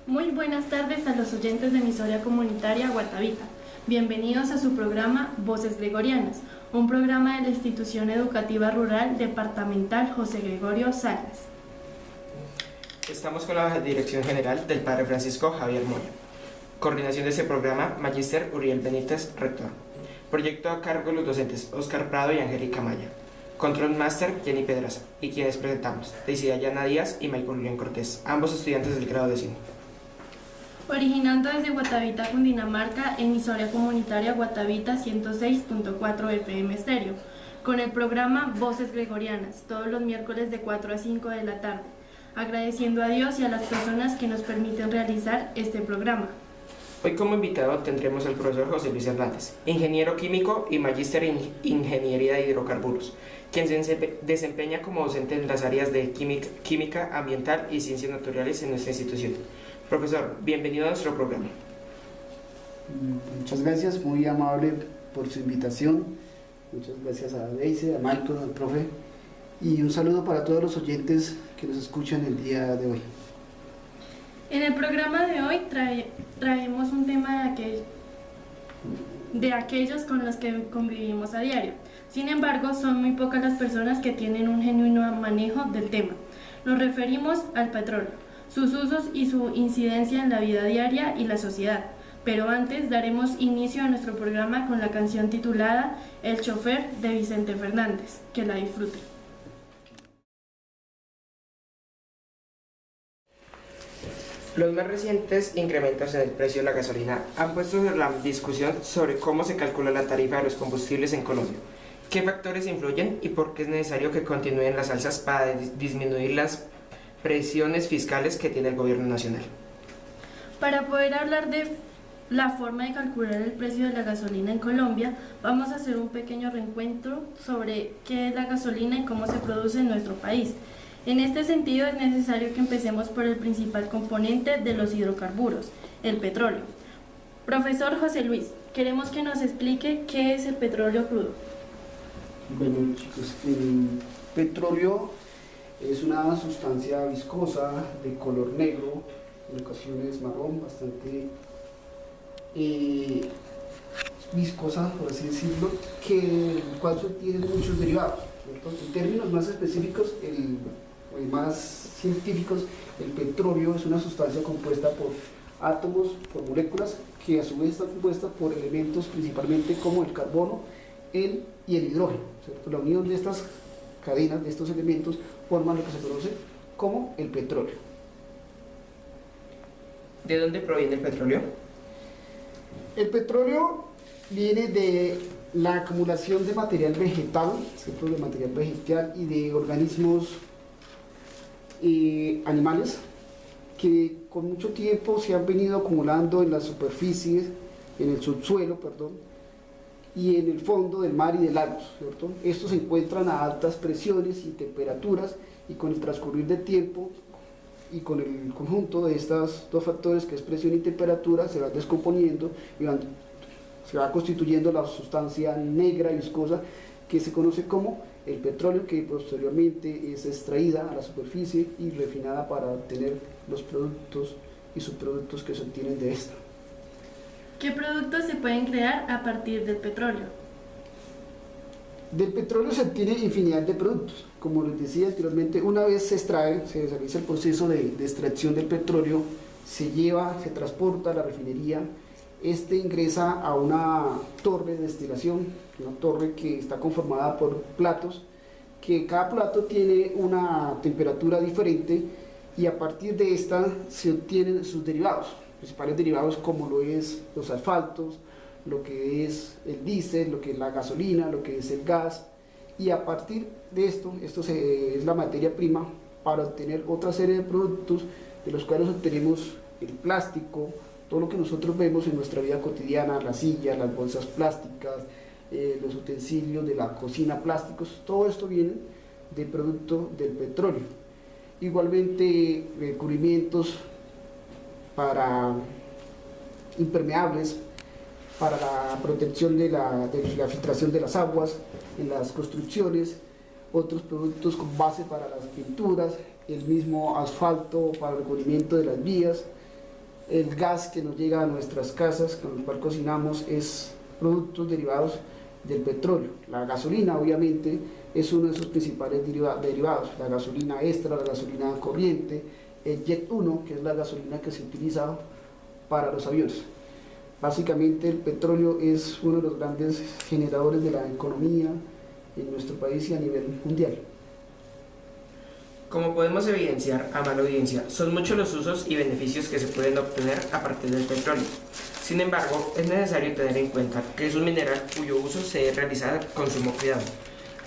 Muy buenas tardes a los oyentes de emisora comunitaria Guatavita. Bienvenidos a su programa Voces Gregorianas, un programa de la Institución Educativa Rural Departamental José Gregorio Salas. Estamos con la dirección general del Padre Francisco Javier Moya. Coordinación de este programa, Magíster Uriel Benítez, rector. Proyecto a cargo de los docentes Oscar Prado y Angélica Maya. Control Master, Jenny Pedraza. Y quienes presentamos, Daisy Dayana Díaz y Michael Julián Cortés, ambos estudiantes del grado de cine. Originando desde Guatavita, Cundinamarca, emisora comunitaria Guatavita 106.4 FM estéreo, con el programa Voces Gregorianas, todos los miércoles de 4 a 5 de la tarde, agradeciendo a Dios y a las personas que nos permiten realizar este programa. Hoy como invitado tendremos al profesor José Luis Hernández, ingeniero químico y magíster en ingeniería de hidrocarburos, quien se desempeña como docente en las áreas de química ambiental y ciencias naturales en nuestra institución. Profesor, bienvenido a nuestro programa. Muchas gracias, muy amable por su invitación. Muchas gracias a Daisy, a Michael, al profe, y un saludo para todos los oyentes que nos escuchan el día de hoy. En el programa de hoy traemos un tema de aquellos con los que convivimos a diario. Sin embargo, son muy pocas las personas que tienen un genuino manejo del tema. Nos referimos al petróleo, sus usos y su incidencia en la vida diaria y la sociedad. Pero antes daremos inicio a nuestro programa con la canción titulada El chofer de Vicente Fernández. Que la disfruten. Los más recientes incrementos en el precio de la gasolina han puesto la discusión sobre cómo se calcula la tarifa de los combustibles en Colombia, qué factores influyen y por qué es necesario que continúen las alzas para disminuir las presiones fiscales que tiene el gobierno nacional. Para poder hablar de la forma de calcular el precio de la gasolina en Colombia, vamos a hacer un pequeño reencuentro sobre qué es la gasolina y cómo se produce en nuestro país. En este sentido, es necesario que empecemos por el principal componente de los hidrocarburos, el petróleo. Profesor José Luis, queremos que nos explique qué es el petróleo crudo. Bueno, chicos, el petróleo es una sustancia viscosa de color negro, en ocasiones marrón, bastante viscosa, por así decirlo, el cual tiene muchos derivados, ¿cierto? En términos más específicos, más científicos, el petróleo es una sustancia compuesta por átomos, por moléculas, que a su vez está compuesta por elementos principalmente como el carbono y el hidrógeno, ¿cierto? La unión de estas cadenas, de estos elementos, forman lo que se conoce como el petróleo. ¿De dónde proviene el petróleo? El petróleo viene de la acumulación de material vegetal, ¿cierto? De material vegetal y de organismos animales que con mucho tiempo se han venido acumulando en las superficies, en el subsuelo, y en el fondo del mar y de lagos, ¿cierto? Estos se encuentran a altas presiones y temperaturas, y con el transcurrir del tiempo y con el conjunto de estos dos factores, que es presión y temperatura, se va descomponiendo y se va constituyendo la sustancia negra y viscosa que se conoce como el petróleo, que posteriormente es extraída a la superficie y refinada para obtener los productos y subproductos que se obtienen de esta. ¿Qué productos se pueden crear a partir del petróleo? Del petróleo se obtiene infinidad de productos. Como les decía anteriormente, una vez se extrae, se realiza el proceso de extracción del petróleo, se transporta a la refinería, ingresa a una torre de destilación, una torre que está conformada por platos, que cada plato tiene una temperatura diferente, y a partir de esta se obtienen sus derivados, principales derivados como lo es los asfaltos, lo que es el diésel, lo que es la gasolina, lo que es el gas, y a partir de esto es la materia prima para obtener otra serie de productos, de los cuales obtenemos el plástico, todo lo que nosotros vemos en nuestra vida cotidiana, las sillas, las bolsas plásticas, los utensilios de la cocina plásticos, todo esto viene de producto del petróleo. Igualmente, recubrimientos para impermeables, para la protección de la filtración de las aguas en las construcciones, otros productos con base para las pinturas, el mismo asfalto para el recubrimiento de las vías, el gas que nos llega a nuestras casas, con el cual cocinamos, es productos derivados del petróleo. La gasolina, obviamente, es uno de sus principales derivados, la gasolina extra, la gasolina corriente, el Jet 1, que es la gasolina que se utiliza para los aviones. Básicamente el petróleo es uno de los grandes generadores de la economía en nuestro país y a nivel mundial. Como podemos evidenciar, amable audiencia, son muchos los usos y beneficios que se pueden obtener a partir del petróleo. Sin embargo, es necesario tener en cuenta que es un mineral cuyo uso se debe realizar con sumo cuidado.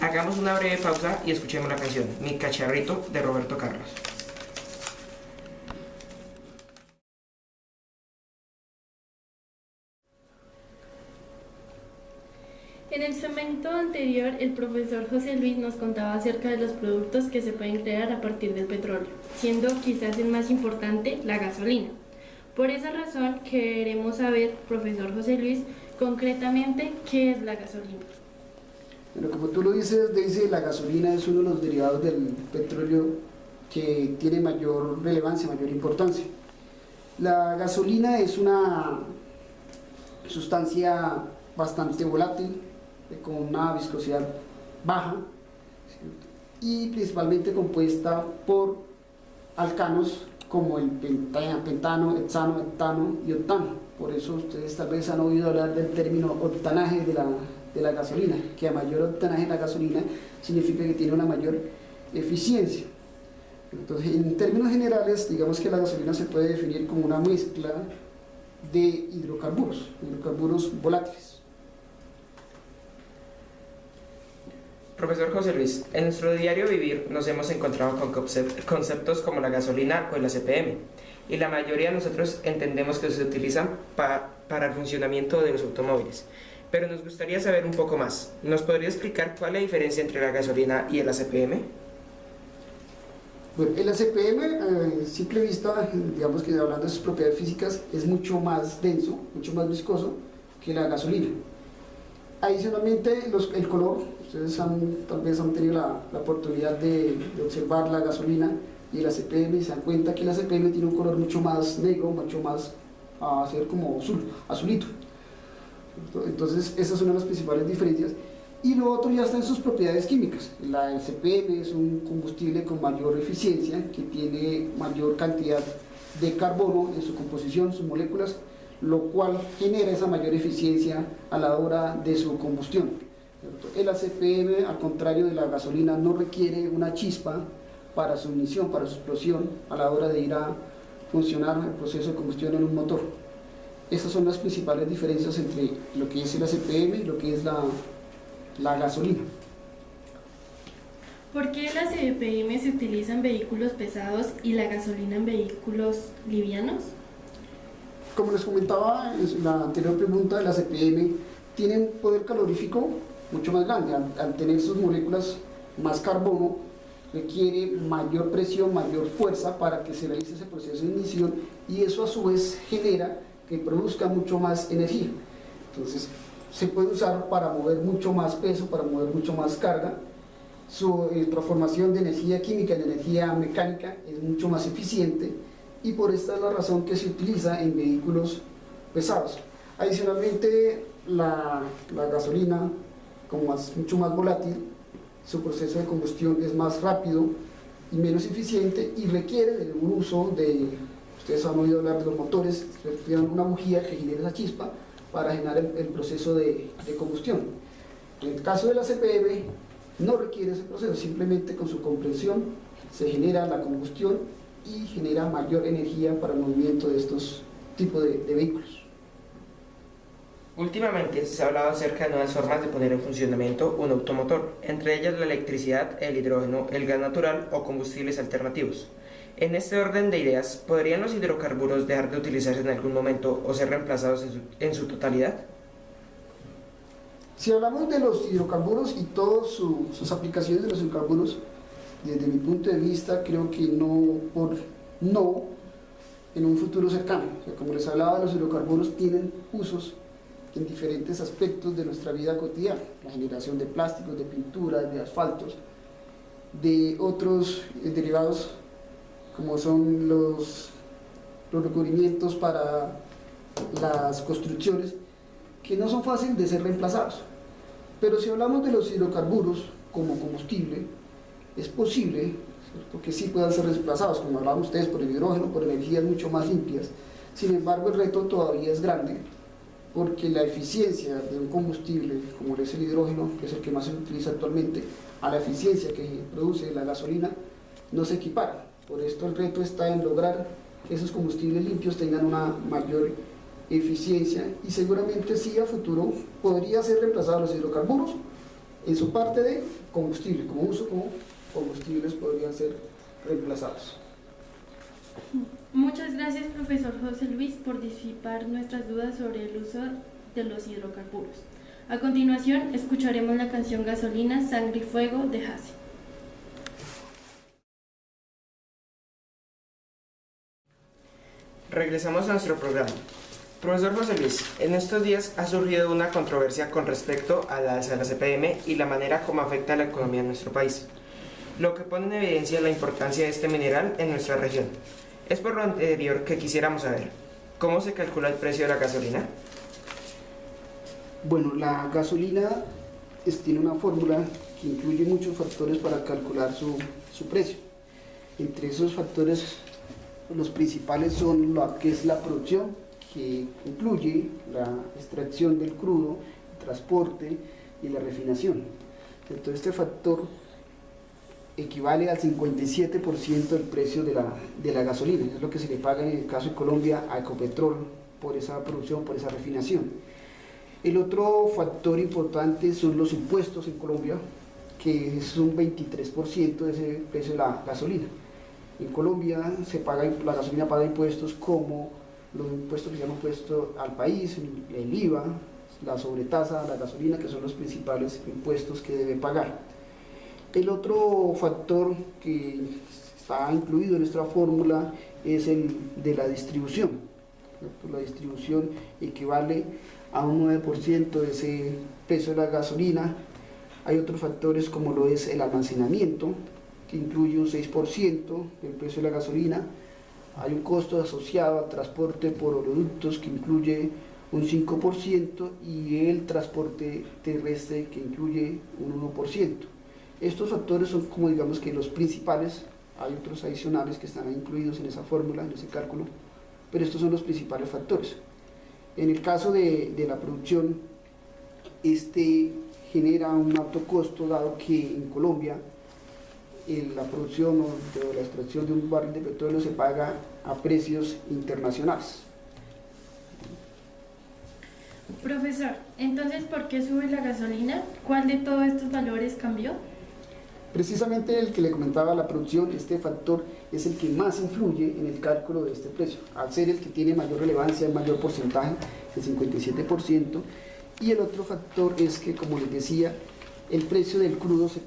Hagamos una breve pausa y escuchemos la canción Mi Cacharrito de Roberto Carlos. En el segmento anterior, el profesor José Luis nos contaba acerca de los productos que se pueden crear a partir del petróleo, siendo quizás el más importante la gasolina. Por esa razón, queremos saber, profesor José Luis, concretamente, ¿qué es la gasolina? Bueno, como tú lo dices, Daisy, la gasolina es uno de los derivados del petróleo que tiene mayor relevancia, mayor importancia. La gasolina es una sustancia bastante volátil, con una viscosidad baja, y principalmente compuesta por alcanos como el pentano, hexano, heptano y octano. Por eso ustedes tal vez han oído hablar del término octanaje de la gasolina, que a mayor octanaje de la gasolina significa que tiene una mayor eficiencia. Entonces, en términos generales, digamos que la gasolina se puede definir como una mezcla de hidrocarburos volátiles. Profesor José Luis, en nuestro diario vivir nos hemos encontrado con conceptos como la gasolina o el ACPM, y la mayoría de nosotros entendemos que se utilizan para el funcionamiento de los automóviles. Pero nos gustaría saber un poco más. ¿Nos podría explicar cuál es la diferencia entre la gasolina y el ACPM? Bueno, el ACPM, a simple vista, digamos que hablando de sus propiedades físicas, es mucho más denso, mucho más viscoso que la gasolina. Adicionalmente, el color, ustedes tal vez han tenido la oportunidad de observar la gasolina y el ACPM y se dan cuenta que el ACPM tiene un color mucho más negro, mucho más a ser como azulito. Entonces, esas son las principales diferencias. Y lo otro ya está en sus propiedades químicas. La ACPM es un combustible con mayor eficiencia, que tiene mayor cantidad de carbono en su composición, sus moléculas, lo cual genera esa mayor eficiencia a la hora de su combustión. El ACPM, al contrario de la gasolina, no requiere una chispa para su ignición, para su explosión, a la hora de ir a funcionar el proceso de combustión en un motor. Estas son las principales diferencias entre lo que es el ACPM y lo que es la gasolina. ¿Por qué el ACPM se utiliza en vehículos pesados y la gasolina en vehículos livianos? Como les comentaba en la anterior pregunta, el ACPM tiene un poder calorífico mucho más grande. Al tener sus moléculas más carbono, requiere mayor presión, mayor fuerza para que se realice ese proceso de ignición, y eso a su vez genera que produzca mucho más energía. Entonces, se puede usar para mover mucho más peso, para mover mucho más carga. Su transformación de energía química en energía mecánica es mucho más eficiente, y por esta es la razón que se utiliza en vehículos pesados. Adicionalmente, la gasolina, como es mucho más volátil, su proceso de combustión es más rápido y menos eficiente, y requiere de un uso de, ustedes han oído hablar de los motores, requieren una bujía que genere esa chispa para generar el proceso de combustión. En el caso de la CPM no requiere ese proceso, simplemente con su compresión se genera la combustión y genera mayor energía para el movimiento de estos tipos de vehículos. Últimamente se ha hablado acerca de nuevas formas de poner en funcionamiento un automotor, entre ellas la electricidad, el hidrógeno, el gas natural o combustibles alternativos. En este orden de ideas, ¿podrían los hidrocarburos dejar de utilizarse en algún momento o ser reemplazados en su totalidad? Si hablamos de los hidrocarburos y todas sus aplicaciones de los hidrocarburos, desde mi punto de vista, creo que no en un futuro cercano. O sea, como les hablaba, los hidrocarburos tienen usos en diferentes aspectos de nuestra vida cotidiana: la generación de plásticos, de pinturas, de asfaltos, de otros derivados como son los recubrimientos para las construcciones, que no son fáciles de ser reemplazados. Pero si hablamos de los hidrocarburos como combustible, es posible, ¿cierto?, que sí puedan ser reemplazados, como hablaban ustedes, por el hidrógeno, por energías mucho más limpias. Sin embargo, el reto todavía es grande, porque la eficiencia de un combustible, como es el hidrógeno, que es el que más se utiliza actualmente, a la eficiencia que produce la gasolina, no se equipara. Por esto el reto está en lograr que esos combustibles limpios tengan una mayor eficiencia, y seguramente sí a futuro podría ser reemplazado los hidrocarburos en su parte de combustible, como uso como combustibles podrían ser reemplazados. Muchas gracias, profesor José Luis, por disipar nuestras dudas sobre el uso de los hidrocarburos. A continuación, escucharemos la canción Gasolina, Sangre y Fuego de Hasi. Regresamos a nuestro programa. Profesor José Luis, en estos días ha surgido una controversia con respecto al alza de la CPM y la manera como afecta a la economía de nuestro país, lo que pone en evidencia la importancia de este mineral en nuestra región. Es por lo anterior que quisiéramos saber, ¿cómo se calcula el precio de la gasolina? Bueno, la gasolina tiene una fórmula que incluye muchos factores para calcular su precio. Entre esos factores, los principales son lo que es la producción, que incluye la extracción del crudo, el transporte y la refinación. Entonces, este factor equivale al 57% del precio de la gasolina, es lo que se le paga en el caso de Colombia a Ecopetrol por esa producción, por esa refinación. El otro factor importante son los impuestos en Colombia, que es un 23% de ese precio de la gasolina. En Colombia la gasolina paga impuestos como los impuestos que se llaman impuestos al país, el IVA, la sobretasa, la gasolina, que son los principales impuestos que debe pagar. El otro factor que está incluido en nuestra fórmula es el de la distribución. La distribución equivale a un 9% de ese precio de la gasolina. Hay otros factores como lo es el almacenamiento, que incluye un 6% del precio de la gasolina. Hay un costo asociado al transporte por oleoductos que incluye un 5% y el transporte terrestre que incluye un 1%. Estos factores son como digamos que los principales, hay otros adicionales que están incluidos en esa fórmula, en ese cálculo, pero estos son los principales factores. En el caso de la producción, genera un alto costo, dado que en Colombia la producción o la extracción de un barril de petróleo se paga a precios internacionales. Profesor, entonces, ¿por qué sube la gasolina? ¿Cuál de todos estos valores cambió? Precisamente el que le comentaba, la producción, este factor es el que más influye en el cálculo de este precio, al ser el que tiene mayor relevancia, el mayor porcentaje, el 57%, y el otro factor es que, como les decía, el precio del crudo se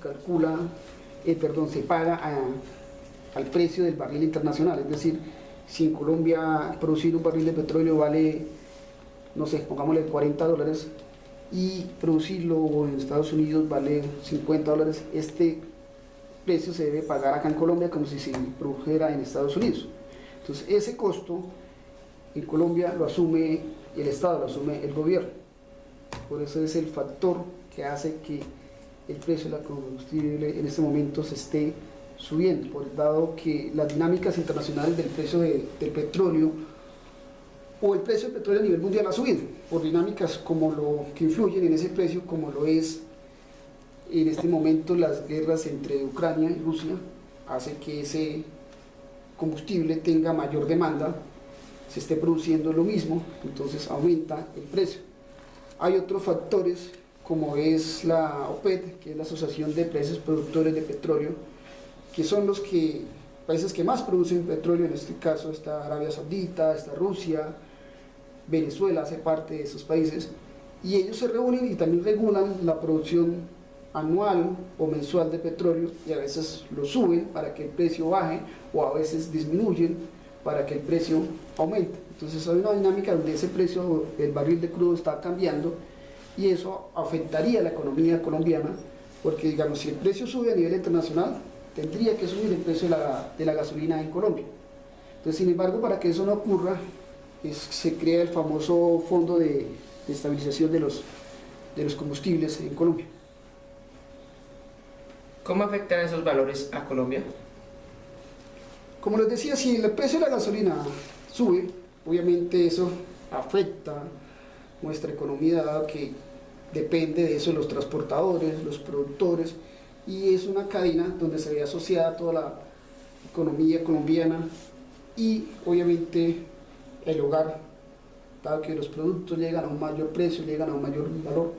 paga al precio del barril internacional, es decir, si en Colombia producir un barril de petróleo vale, no sé, pongámosle $40, y producirlo en Estados Unidos vale $50, este precio se debe pagar acá en Colombia como si se produjera en Estados Unidos. Entonces, ese costo en Colombia lo asume el Estado, lo asume el gobierno. Por eso es el factor que hace que el precio de la combustible en este momento se esté subiendo, dado que las dinámicas internacionales del precio del petróleo o el precio del petróleo a nivel mundial ha subido, por dinámicas como lo que influyen en ese precio, como lo es en este momento las guerras entre Ucrania y Rusia, hace que ese combustible tenga mayor demanda, se esté produciendo lo mismo, entonces aumenta el precio. Hay otros factores como es la OPEP, que es la Asociación de Países Productores de Petróleo, que son los países que más producen petróleo. En este caso está Arabia Saudita, está Rusia, Venezuela hace parte de esos países, y ellos se reúnen y también regulan la producción anual o mensual de petróleo, y a veces lo suben para que el precio baje, o a veces disminuyen para que el precio aumente. Entonces hay una dinámica donde ese precio del barril de crudo está cambiando, y eso afectaría a la economía colombiana, porque digamos, si el precio sube a nivel internacional, tendría que subir el precio de la gasolina en Colombia. Entonces, sin embargo, para que eso no ocurra, se crea el famoso Fondo de Estabilización de los Combustibles en Colombia. ¿Cómo afectan esos valores a Colombia? Como les decía, si el precio de la gasolina sube, obviamente eso afecta nuestra economía, dado que depende de eso los transportadores, los productores, y es una cadena donde se ve asociada toda la economía colombiana y obviamente el hogar, dado que los productos llegan a un mayor precio, llegan a un mayor valor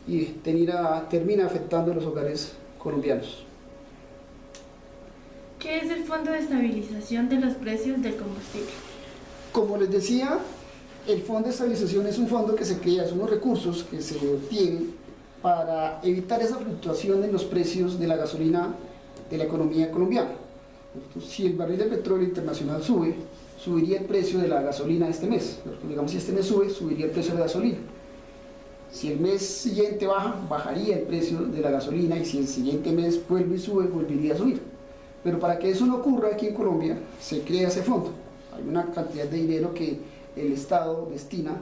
y termina afectando a los hogares colombianos. ¿Qué es el Fondo de Estabilización de los Precios del Combustible? Como les decía, el Fondo de Estabilización es un fondo que se crea, son unos recursos que se obtienen para evitar esa fluctuación en los precios de la gasolina de la economía colombiana. Entonces, si el barril de petróleo internacional sube, subiría el precio de la gasolina este mes. Digamos, si este mes sube, subiría el precio de la gasolina. Si el mes siguiente baja, bajaría el precio de la gasolina, y si el siguiente mes vuelve y sube, volvería a subir. Pero para que eso no ocurra aquí en Colombia, se crea ese fondo. Hay una cantidad de dinero que el Estado destina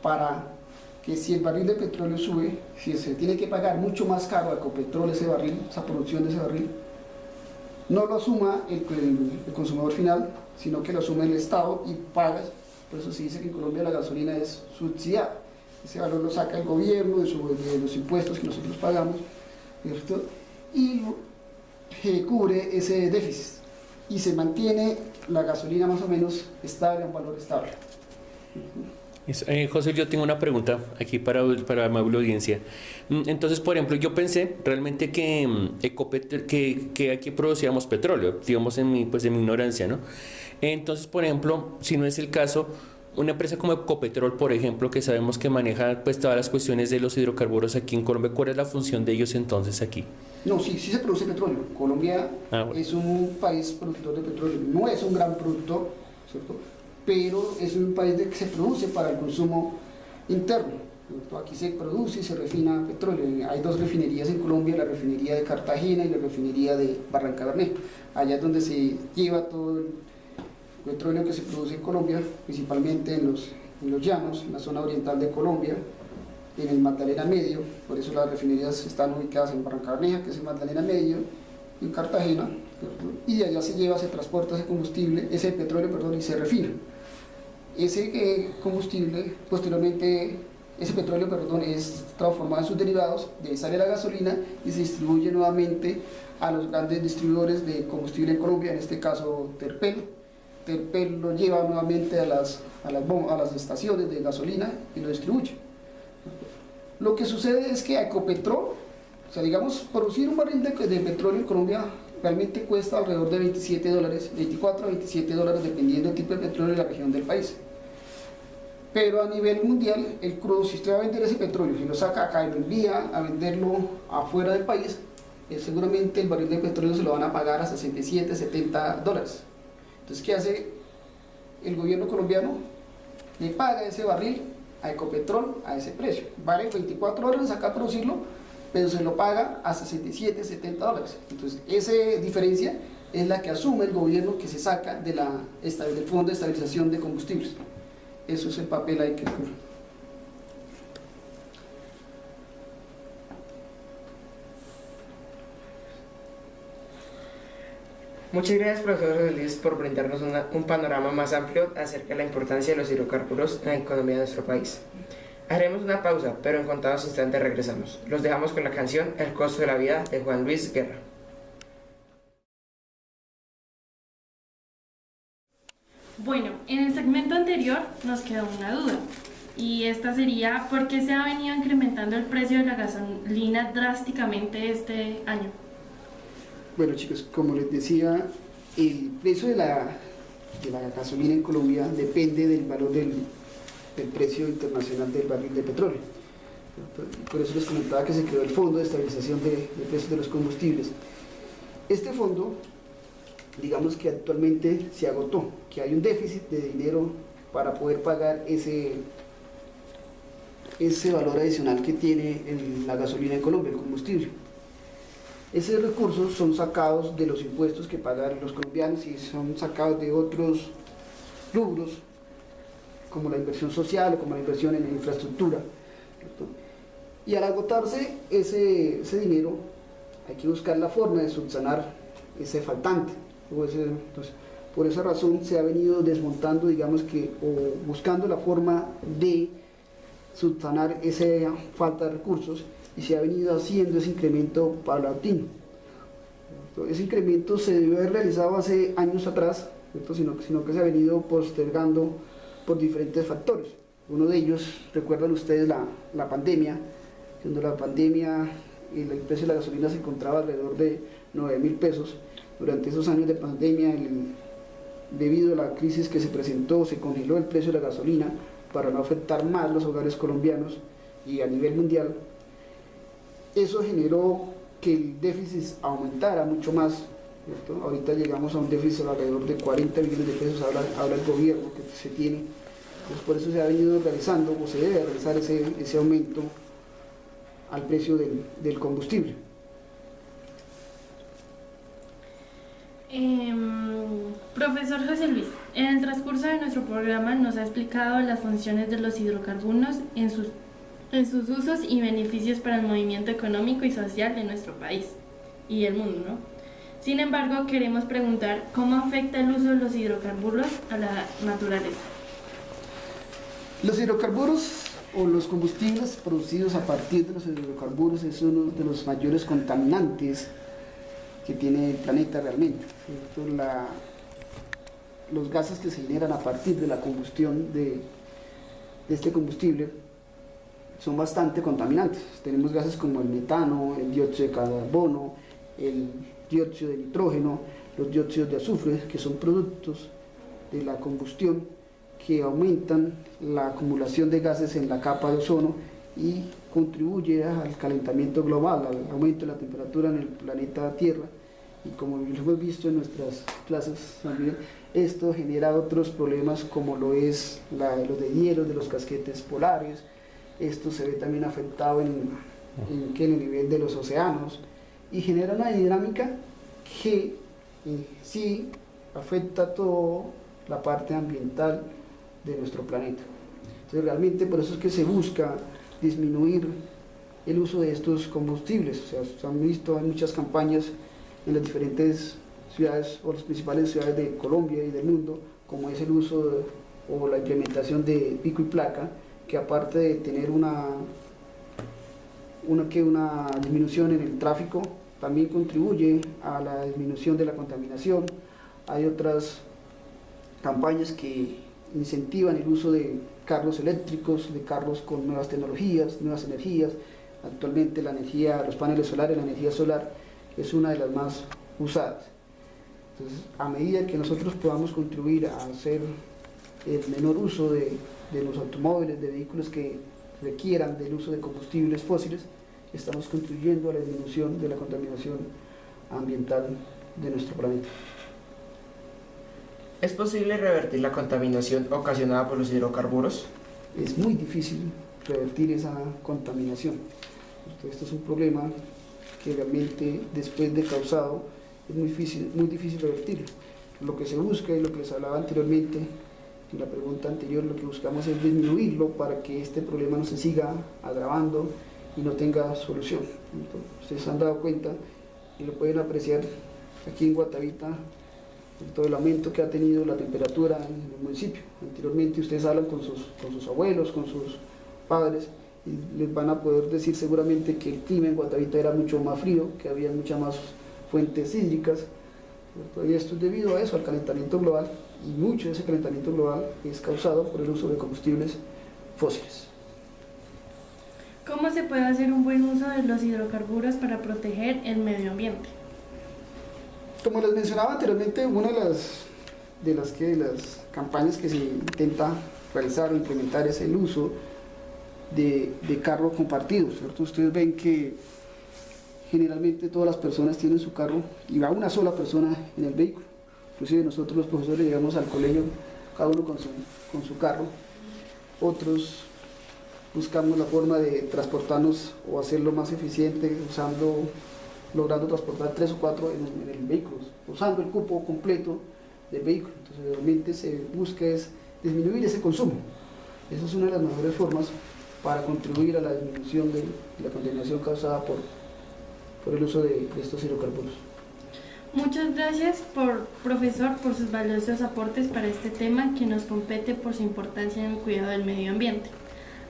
para que si el barril de petróleo sube, si se tiene que pagar mucho más caro a Ecopetrol ese barril, esa producción de ese barril, no lo asuma el consumidor final, sino que lo asume el Estado y paga. Por eso se dice que en Colombia la gasolina es subsidiada. Ese valor lo saca el gobierno de los impuestos que nosotros pagamos, ¿cierto? Y cubre ese déficit y se mantiene la gasolina más o menos estable, a un valor estable. José, yo tengo una pregunta aquí para la amable audiencia. Entonces, por ejemplo, yo pensé realmente que aquí producíamos petróleo, digamos en mi ignorancia, ¿no? Entonces, por ejemplo, si no es el caso, una empresa como Ecopetrol, por ejemplo, que sabemos que maneja pues todas las cuestiones de los hidrocarburos aquí en Colombia, ¿cuál es la función de ellos entonces aquí? No, sí se produce petróleo. Colombia bueno. Es un país productor de petróleo, no es un gran productor, ¿cierto? Pero es un país que se produce para el consumo interno, ¿cierto? Aquí se produce y se refina petróleo. Hay dos refinerías en Colombia, la refinería de Cartagena y la refinería de Barrancabermeja. Allá es donde se lleva todo el petróleo que se produce en Colombia, principalmente en los llanos, en la zona oriental de Colombia, en el Magdalena Medio. Por eso las refinerías están ubicadas en Barrancabermeja, que es el Magdalena Medio, en Cartagena, ¿cierto? Y de allá se transporta ese combustible, ese petróleo, perdón, y se refina. Ese combustible, posteriormente, ese petróleo, perdón, es transformado en sus derivados, de ahí sale la gasolina y se distribuye nuevamente a los grandes distribuidores de combustible en Colombia, en este caso Terpel. Terpel lo lleva nuevamente a las estaciones de gasolina y lo distribuye. Lo que sucede es que a Ecopetrol, o sea, digamos, producir un barril de petróleo en Colombia realmente cuesta alrededor de $27, 24 a $27, dependiendo del tipo de petróleo y la región del país. Pero a nivel mundial, el crudo, si usted va a vender ese petróleo, si lo saca acá y lo envía a venderlo afuera del país, seguramente el barril de petróleo se lo van a pagar a $67, $70. Entonces, ¿qué hace el gobierno colombiano? Le paga ese barril a Ecopetrol a ese precio. Vale $24 acá producirlo, pero se lo paga a $67, $70. Entonces, esa diferencia es la que asume el gobierno, que se saca del Fondo de Estabilización de Combustibles. Eso es el papel ahí que ocurre. Muchas gracias, profesor José Luis, por brindarnos un panorama más amplio acerca de la importancia de los hidrocarburos en la economía de nuestro país. Haremos una pausa, pero en contados instantes regresamos. Los dejamos con la canción El costo de la vida de Juan Luis Guerra. Bueno, en el segmento anterior nos quedó una duda, y esta sería: ¿por qué se ha venido incrementando el precio de la gasolina drásticamente este año? Bueno, chicos, como les decía, el precio de la gasolina en Colombia depende del valor del precio internacional del barril de petróleo. Por eso les comentaba que se creó el Fondo de Estabilización de Precios de los Combustibles. Este fondo, digamos que actualmente se agotó, que hay un déficit de dinero para poder pagar ese valor adicional que tiene la gasolina en Colombia, el combustible. Esos recursos son sacados de los impuestos que pagan los colombianos y son sacados de otros rubros, como la inversión social o como la inversión en infraestructura, ¿cierto? Y al agotarse ese dinero, hay que buscar la forma de subsanar ese faltante. Entonces, por esa razón se ha venido desmontando, digamos que, o buscando la forma de subsanar esa falta de recursos, y se ha venido haciendo ese incremento paulatino. Ese incremento se debió haber realizado hace años atrás, sino que se ha venido postergando por diferentes factores. Uno de ellos, recuerdan ustedes la pandemia, cuando la pandemia el precio de la gasolina se encontraba alrededor de 9.000 pesos. Durante esos años de pandemia, debido a la crisis que se presentó, se congeló el precio de la gasolina para no afectar más los hogares colombianos y a nivel mundial. Eso generó que el déficit aumentara mucho más, ¿cierto? Ahorita llegamos a un déficit alrededor de 40 billones de pesos, habla el gobierno que se tiene. Entonces, por eso se ha venido realizando, o se debe realizar ese aumento al precio del combustible. Profesor José Luis, en el transcurso de nuestro programa nos ha explicado las funciones de los hidrocarburos en sus usos y beneficios para el movimiento económico y social de nuestro país y el mundo, ¿no? Sin embargo, queremos preguntar cómo afecta el uso de los hidrocarburos a la naturaleza. Los hidrocarburos o los combustibles producidos a partir de los hidrocarburos es uno de los mayores contaminantes que tiene el planeta realmente, ¿cierto? Los gases que se generan a partir de la combustión de este combustible son bastante contaminantes. Tenemos gases como el metano, el dióxido de carbono, el dióxido de nitrógeno, los dióxidos de azufre, que son productos de la combustión que aumentan la acumulación de gases en la capa de ozono y contribuye al calentamiento global, al aumento de la temperatura en el planeta Tierra. Y como lo hemos visto en nuestras clases también, esto genera otros problemas como lo es los deshielo de los casquetes polares. Esto se ve también afectado en el nivel de los océanos y genera una dinámica que sí afecta toda la parte ambiental de nuestro planeta. Entonces realmente por eso es que se busca disminuir el uso de estos combustibles. O sea, se han visto, hay muchas campañas en las diferentes ciudades o las principales ciudades de Colombia y del mundo, como es el uso o la implementación de pico y placa, que aparte de tener una disminución en el tráfico, también contribuye a la disminución de la contaminación. Hay otras campañas que incentivan el uso de carros eléctricos, de carros con nuevas tecnologías, nuevas energías. Actualmente los paneles solares, la energía solar es una de las más usadas. Entonces, a medida que nosotros podamos contribuir a hacer el menor uso de los automóviles, de vehículos que requieran del uso de combustibles fósiles, estamos contribuyendo a la disminución de la contaminación ambiental de nuestro planeta. ¿Es posible revertir la contaminación ocasionada por los hidrocarburos? Es muy difícil revertir esa contaminación. Esto es un problema que realmente después de causado es muy difícil revertirlo. Lo que se busca y lo que les hablaba anteriormente en la pregunta anterior, lo que buscamos es disminuirlo para que este problema no se siga agravando y no tenga solución. Entonces, ustedes se han dado cuenta y lo pueden apreciar aquí en Guatavita, todo el aumento que ha tenido la temperatura en el municipio. Anteriormente ustedes hablan con sus abuelos, con sus padres, y les van a poder decir seguramente que el clima en Guatavita era mucho más frío, que había muchas más fuentes hídricas, ¿cierto? Y esto es debido a eso, al calentamiento global, y mucho de ese calentamiento global es causado por el uso de combustibles fósiles. ¿Cómo se puede hacer un buen uso de los hidrocarburos para proteger el medio ambiente? Como les mencionaba anteriormente, una de las campañas que se intenta realizar o implementar es el uso de carro compartido, ¿cierto? Ustedes ven que generalmente todas las personas tienen su carro y va una sola persona en el vehículo. Inclusive nosotros los profesores llegamos al colegio cada uno con su carro. Otros buscamos la forma de transportarnos o hacerlo más eficiente usando logrando transportar 3 o 4 en el vehículo, usando el cupo completo del vehículo. Entonces realmente se busca es disminuir ese consumo. Esa es una de las mejores formas para contribuir a la disminución de la contaminación causada por el uso de estos hidrocarburos. Muchas gracias, profesor, por sus valiosos aportes para este tema que nos compete por su importancia en el cuidado del medio ambiente.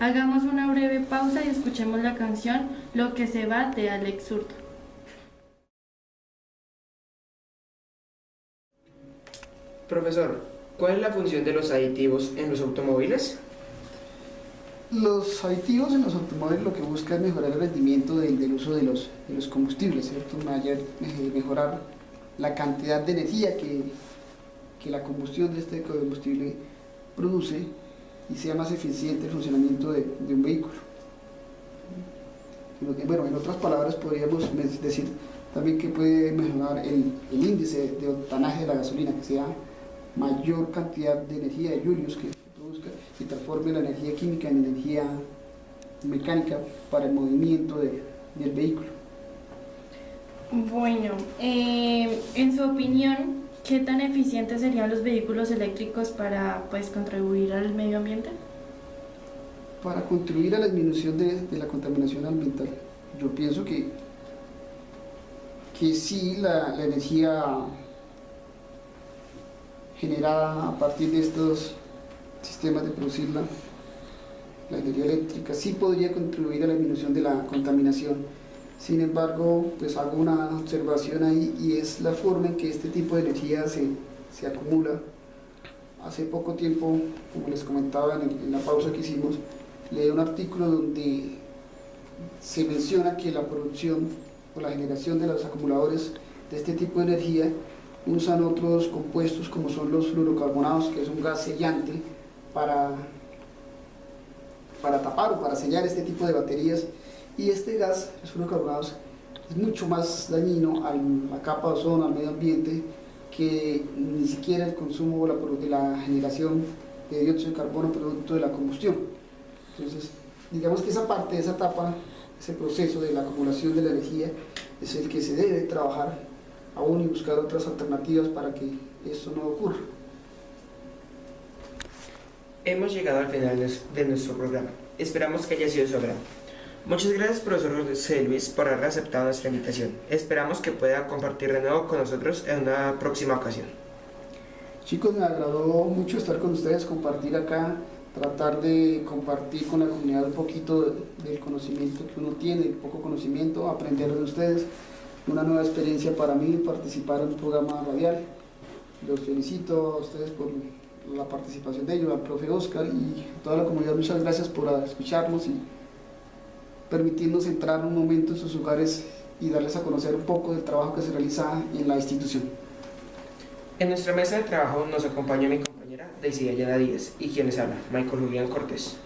Hagamos una breve pausa y escuchemos la canción Lo que se va de Alex Zurdo. Profesor, ¿cuál es la función de los aditivos en los automóviles? Los aditivos en los automóviles lo que buscan es mejorar el rendimiento del uso de los combustibles, ¿cierto? Mejorar la cantidad de energía que la combustión de este combustible produce y sea más eficiente el funcionamiento de un vehículo. Bueno, en otras palabras podríamos decir también que puede mejorar el índice de octanaje de la gasolina, que sea mayor cantidad de energía de julios que produzca y transforme la energía química en energía mecánica para el movimiento del vehículo. Bueno, en su opinión, ¿qué tan eficientes serían los vehículos eléctricos para contribuir al medio ambiente? Para contribuir a la disminución de la contaminación ambiental, yo pienso que sí, la energía generada a partir de estos sistemas de producir la energía eléctrica sí podría contribuir a la disminución de la contaminación. Sin embargo, pues hago una observación ahí y es la forma en que este tipo de energía se acumula. Hace poco tiempo, como les comentaba en la pausa que hicimos, leí un artículo donde se menciona que la producción o la generación de los acumuladores de este tipo de energía usan otros compuestos como son los fluorocarbonados, que es un gas sellante para tapar o para sellar este tipo de baterías, y este gas, los fluorocarbonados, es mucho más dañino a la capa de ozono, al medio ambiente, que ni siquiera el consumo de la generación de dióxido de carbono producto de la combustión. Entonces, digamos que esa parte, esa etapa, ese proceso de la acumulación de la energía es el que se debe trabajar aún y buscar otras alternativas para que eso no ocurra. Hemos llegado al final de nuestro programa. Esperamos que haya sido de su agrado. Muchas gracias, profesor José Luis, por haber aceptado nuestra invitación. Esperamos que pueda compartir de nuevo con nosotros en una próxima ocasión. Chicos, me agradó mucho estar con ustedes, compartir acá, tratar de compartir con la comunidad un poquito del conocimiento que uno tiene, el poco conocimiento, aprender de ustedes. Una nueva experiencia para mí participar en un programa radial. Los felicito a ustedes por la participación de ellos, al profe Oscar y a toda la comunidad. Muchas gracias por escucharnos y permitirnos entrar un momento en sus hogares y darles a conocer un poco del trabajo que se realiza en la institución. En nuestra mesa de trabajo nos acompaña mi compañera Daisy Dayana Díaz y quienes habla, Michael Julián Cortés.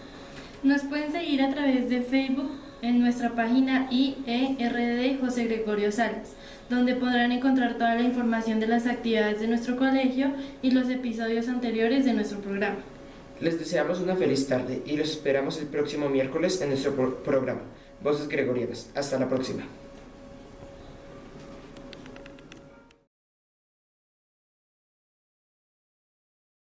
Nos pueden seguir a través de Facebook en nuestra página IERD José Gregorio Salas, donde podrán encontrar toda la información de las actividades de nuestro colegio y los episodios anteriores de nuestro programa. Les deseamos una feliz tarde y los esperamos el próximo miércoles en nuestro programa, Voces Gregorianas. Hasta la próxima.